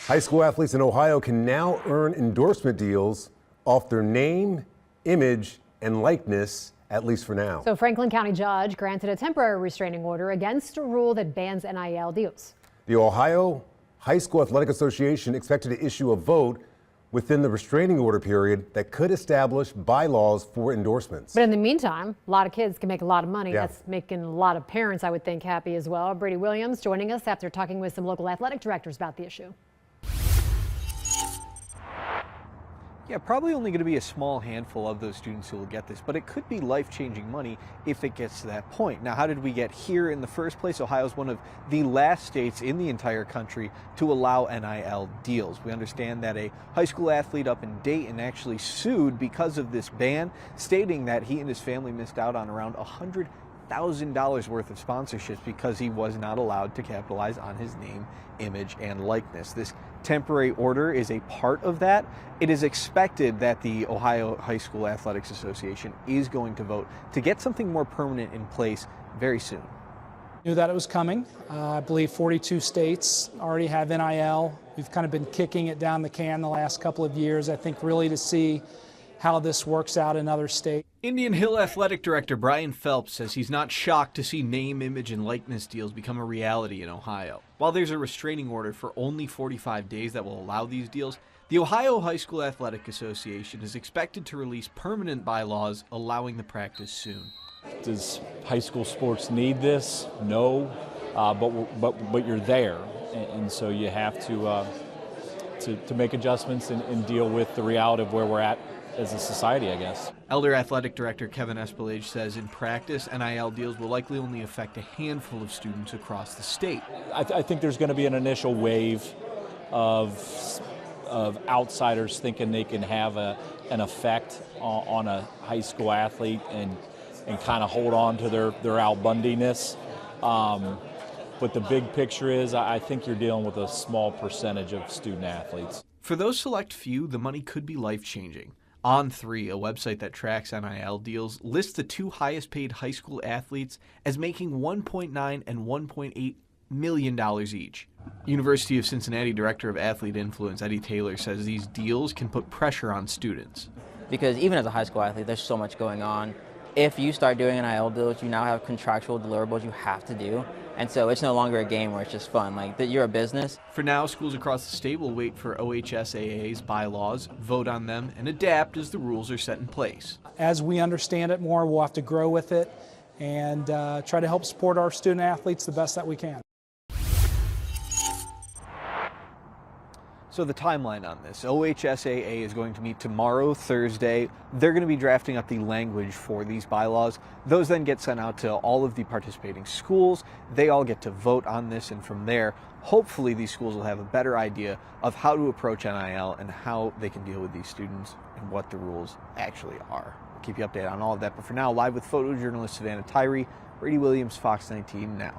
High school athletes in Ohio can now earn endorsement deals off their name, image, and likeness, at least for now. So Franklin County judge granted a temporary restraining order against a rule that bans NIL deals. The Ohio High School Athletic Association expected to issue a vote within the restraining order period that could establish bylaws for endorsements. But in the meantime, a lot of kids can make a lot of money. Yeah. That's making a lot of parents, I would think, happy as well. Brady Williams joining us after talking with some local athletic directors about the issue. Yeah, probably only going to be a small handful of those students who will get this, but it could be life-changing money if it gets to that point. Now, how did we get here in the first place? Ohio is one of the last states in the entire country to allow NIL deals. We understand that a high school athlete up in Dayton actually sued because of this ban, stating that he and his family missed out on around $100,000 worth of sponsorships because he was not allowed to capitalize on his name, image, and likeness. This temporary order is a part of that. It is expected that the Ohio High School Athletics Association is going to vote to get something more permanent in place very soon. Knew that it was coming. I believe 42 states already have NIL. We've kind of been kicking it down the can the last couple of years, I think, really to see how this works out in other states. Indian Hill Athletic Director Brian Phelps says he's not shocked to see name, image, and likeness deals become a reality in Ohio. While there's a restraining order for only 45 days that will allow these deals, the Ohio High School Athletic Association is expected to release permanent bylaws allowing the practice soon. Does high school sports need this? No, but you're there, and so you have to make adjustments and deal with the reality of where we're at as a society, I guess. Elder Athletic Director Kevin Espelage says in practice, NIL deals will likely only affect a handful of students across the state. I think there's going to be an initial wave of outsiders thinking they can have an effect on a high school athlete and kind of hold on to their Al Bundy-ness. But the big picture is I think you're dealing with a small percentage of student athletes. For those select few, the money could be life-changing. On3, a website that tracks NIL deals, lists the two highest paid high school athletes as making $1.9 and $1.8 million each. University of Cincinnati Director of Athlete Influence Eddie Taylor says these deals can put pressure on students. Because even as a high school athlete, there's so much going on. If you start doing NIL deals, you now have contractual deliverables you have to do. And so it's no longer a game where it's just fun, like that you're a business. For now, schools across the state will wait for OHSAA's bylaws, vote on them, and adapt as the rules are set in place. As we understand it more, we'll have to grow with it and try to help support our student athletes the best that we can. So the timeline on this, OHSAA is going to meet tomorrow, Thursday. They're going to be drafting up the language for these bylaws. Those then get sent out to all of the participating schools. They all get to vote on this, and from there, hopefully these schools will have a better idea of how to approach NIL and how they can deal with these students and what the rules actually are. We'll keep you updated on all of that, but for now, live with photojournalist Savannah Tyree, Brady Williams, Fox 19 Now.